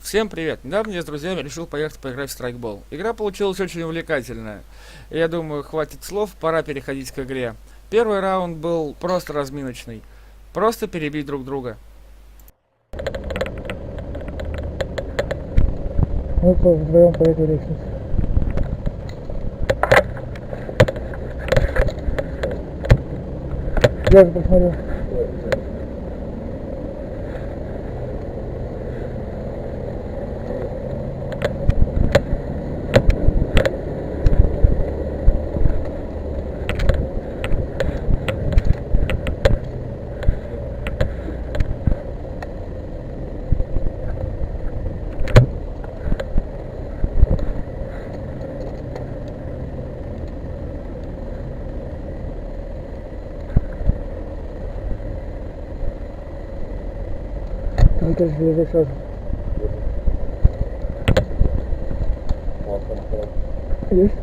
Всем привет! Недавно я с друзьями решил поехать поиграть в страйкбол. Игра получилась очень увлекательная. Я думаю, хватит слов, пора переходить к игре. Первый раунд был просто разминочный. Просто перебить друг друга. Мы вдвоем по этой лестнице. Я же посмотрел. Ну, то есть здесь сразу. Есть?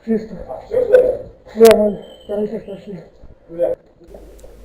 Чисто. Да, мы второй час прошли.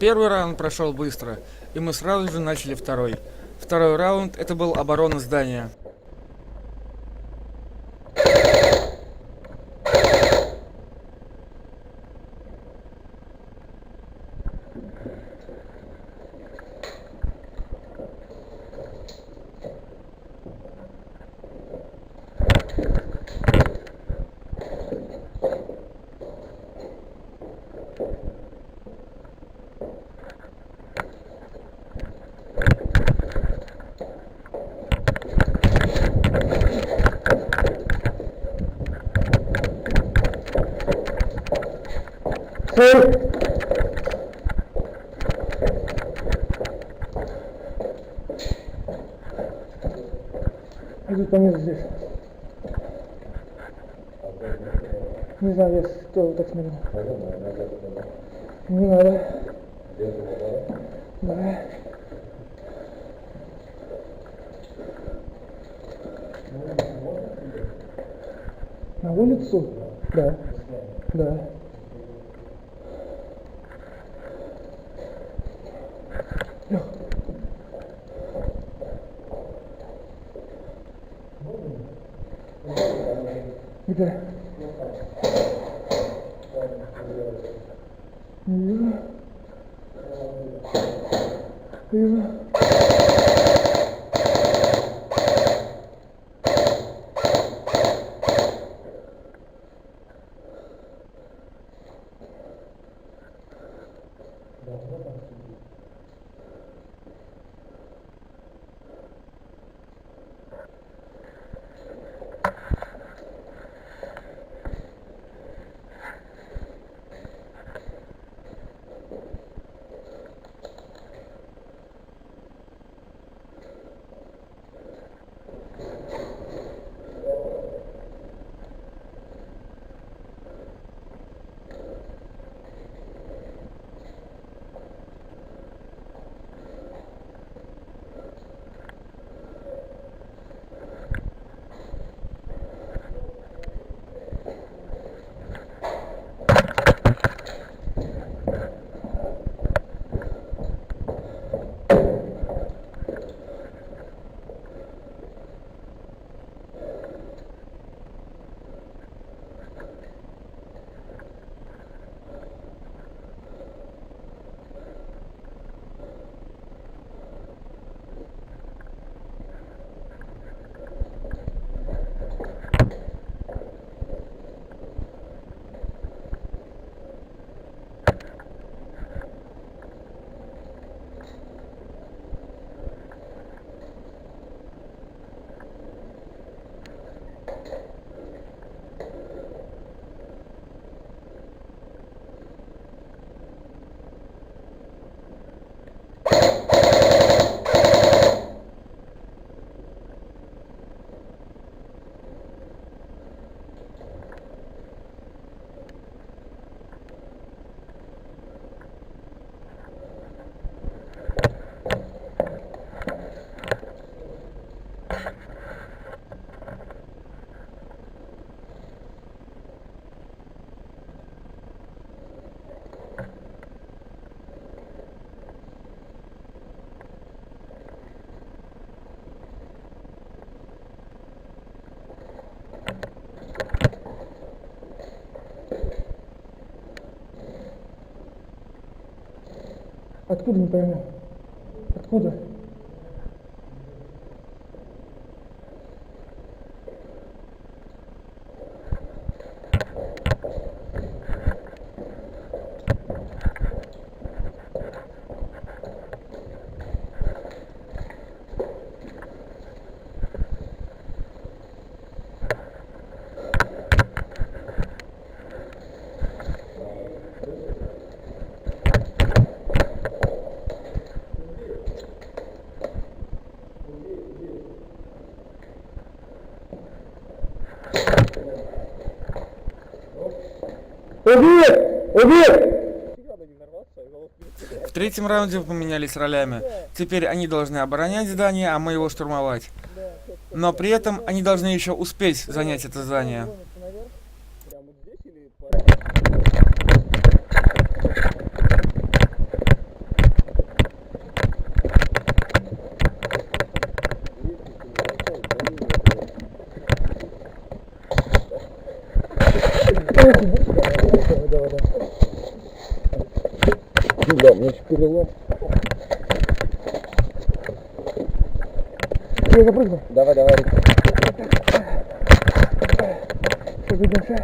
Первый раунд прошел быстро, и мы сразу же начали второй. Второй раунд это был оборона здания. Идут понизу здесь. Не знаю, я тоже так смотрю. Не надо. Да. На улицу? Да. Да. Лёх. Где? Не вижу. Вижу. Откуда, не пойму? Откуда? В третьем раунде поменялись ролями. Теперь они должны оборонять здание, а мы его штурмовать. Но при этом они должны еще успеть занять это здание. Прямо вот здесь Давай. Да, мне еще перелом. Я запрыгну. Давай.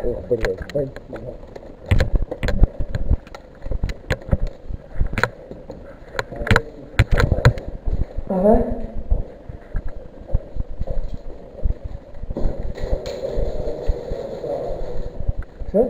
Ох, блядь, спасибо. Ага. Все?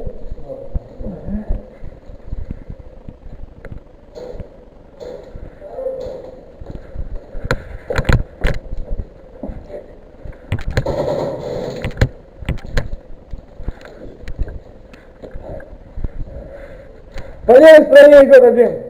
По левой стороне идет один.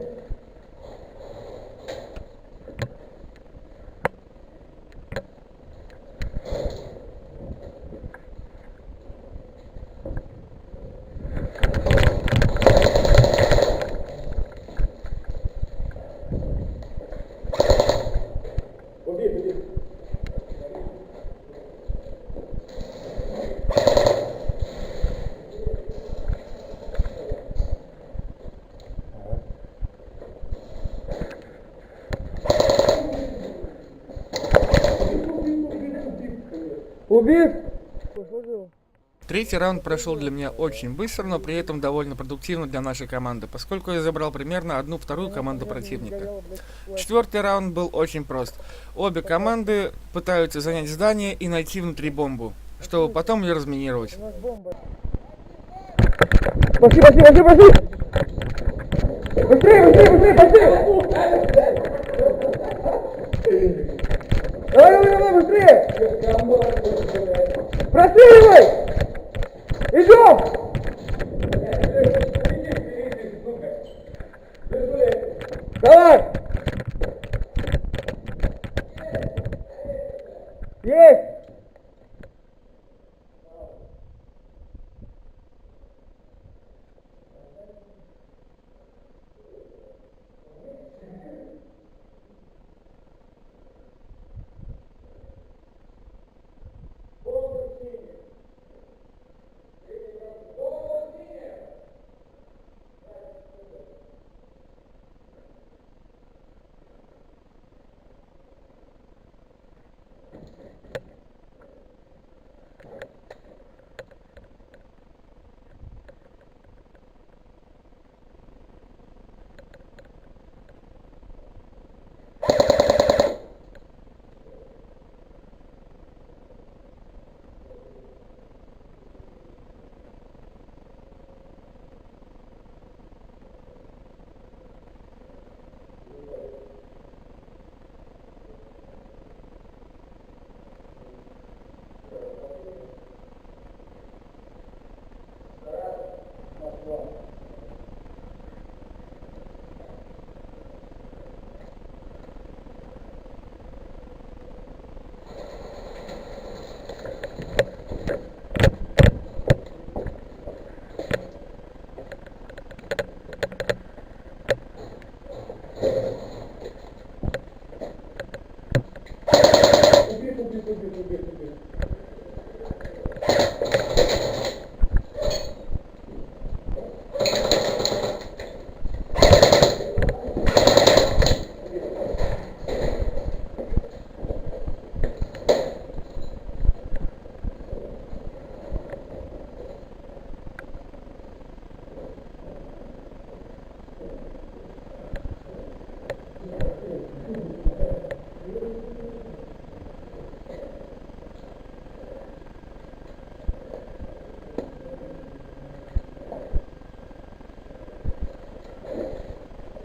Убит? Третий раунд прошел для меня очень быстро, но при этом довольно продуктивно для нашей команды, поскольку я забрал примерно одну-вторую команду противника. Четвертый раунд был очень прост. Обе команды пытаются занять здание и найти внутри бомбу, чтобы потом ее разминировать. Пошли! Быстрее, пошли! Давай, быстрее! Простреливай! Идем! Давай! Есть!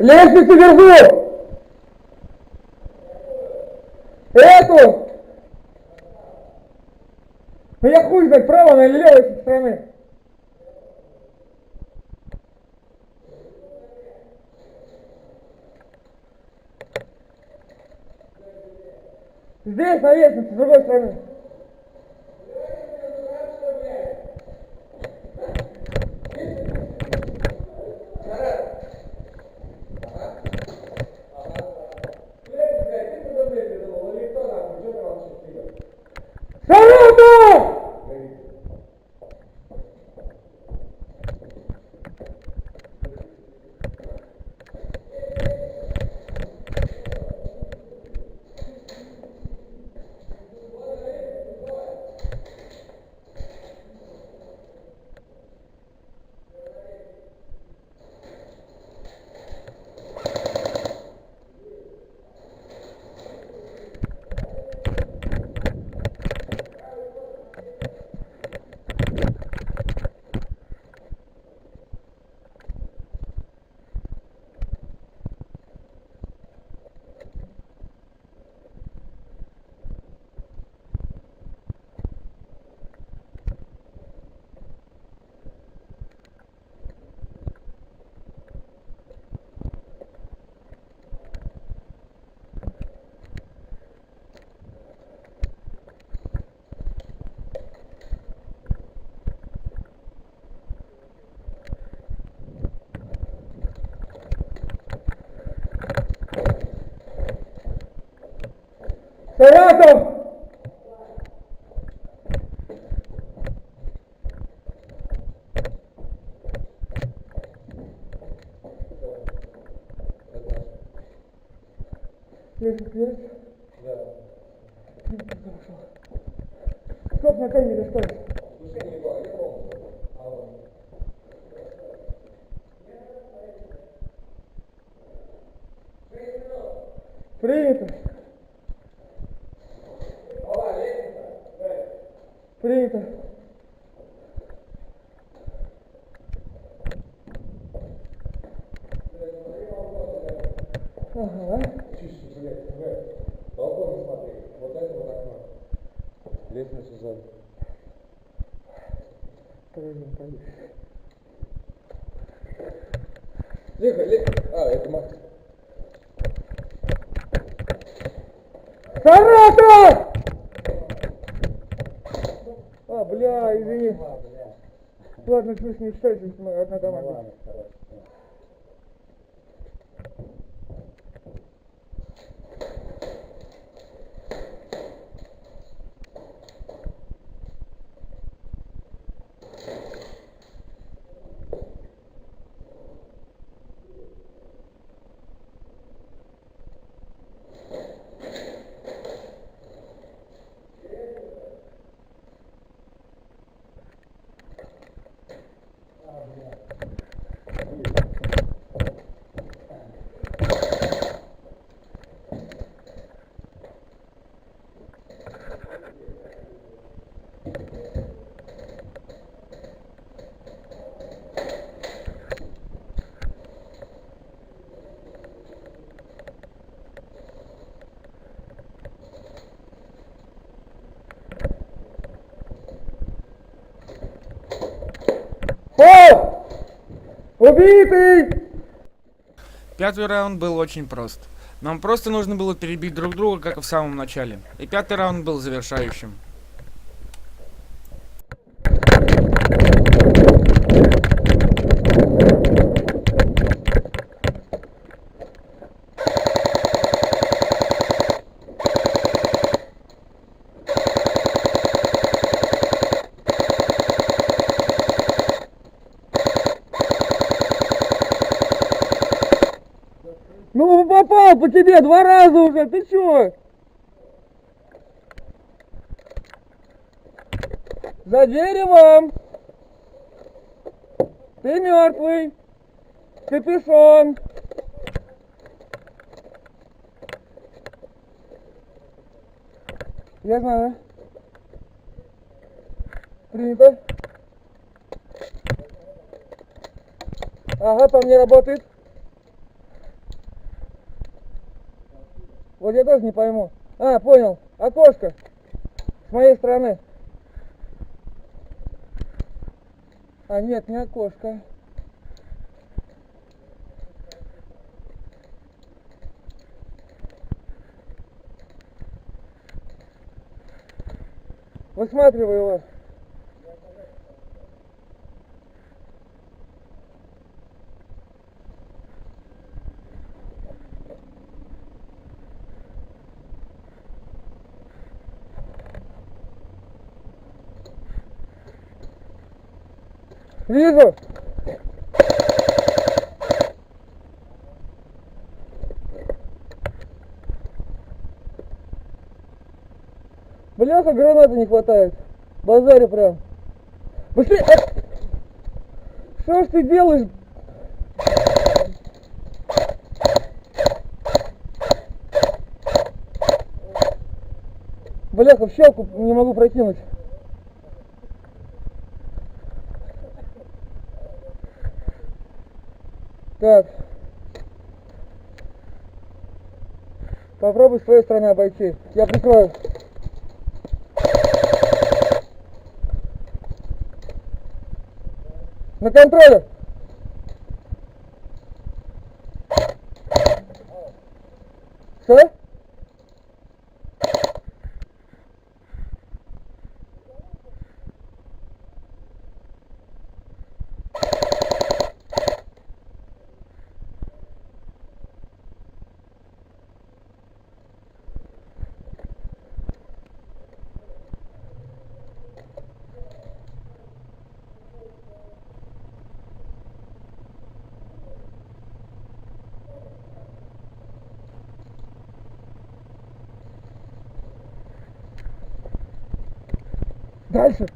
Лестницу держу! Эту! Ну я хуй знает, право или левой со стороны. Здесь на лестнице, с другой стороны. гранатом! Лежит, лежит? Да. Стоп, на камере, стой. Принято. Принято. Ага. Балкон смотри, вот это вот окно. Лестница сзади. Подожди. Тихо, это Макс. Саратов! А, бля, извини. Ладно, слушай, не считайте, что мы одна команда. О! Убитый! Пятый раунд был очень прост. Нам просто нужно было перебить друг друга, как и в самом начале. И пятый раунд был завершающим. Ну, попал по тебе 2 раза уже, ты чё? За деревом! Ты мертвый! Капюшон! Я знаю. Принято. Ага, по мне работает. Вот я тоже не пойму. А, понял. Окошко. С моей стороны. А, нет, не окошко. Высматривай его. Вижу. Бляха, гранаты не хватает. Базарю прям. Быстрее! Что ж ты делаешь? Бляха, в щелку не могу прокинуть. Так. Попробуй с твоей стороны обойти. Я прикрою. На контроле. Что? Дальше.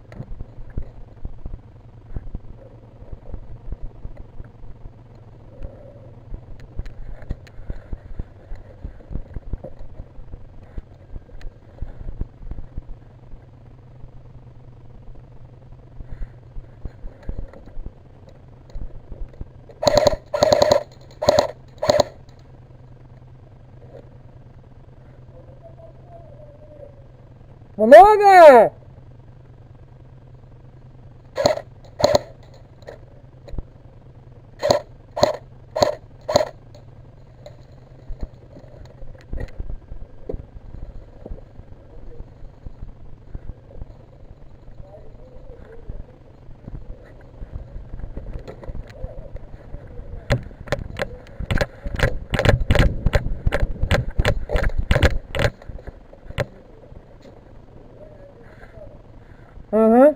Много! Ага.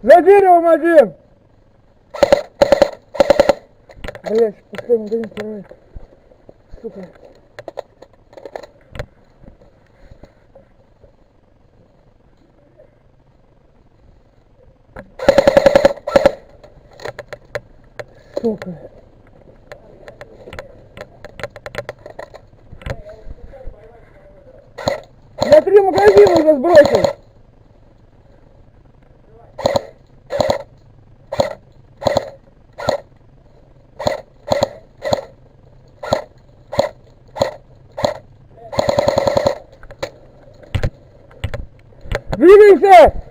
За деревом один! Блять, пустой магазин второй. Сука. Сука. Я 3 магазина уже сбросил. Двигайся!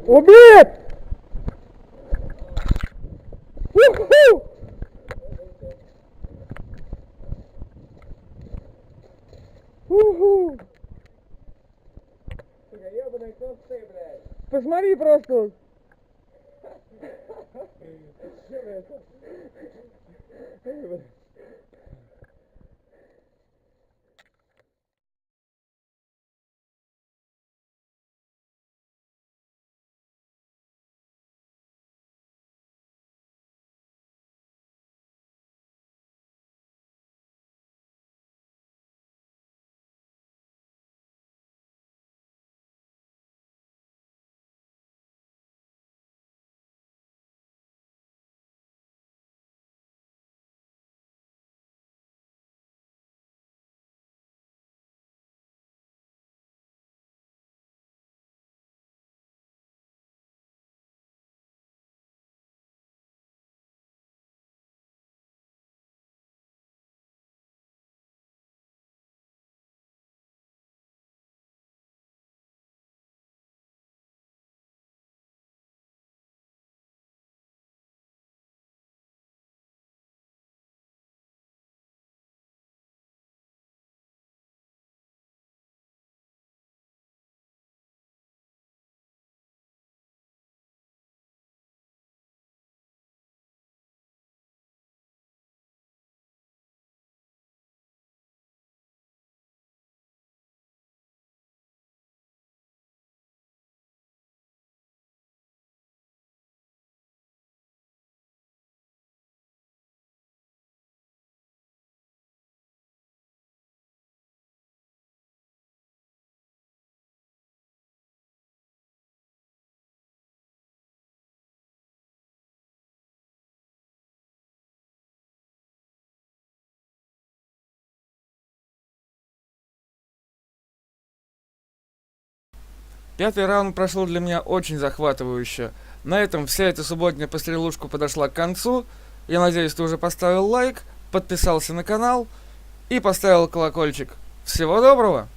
Убит! Уху! Уху! Посмотри просто. Пятый раунд прошел для меня очень захватывающе. На этом вся эта субботняя пострелушка подошла к концу. Я надеюсь, ты уже поставил лайк, подписался на канал и поставил колокольчик. Всего доброго!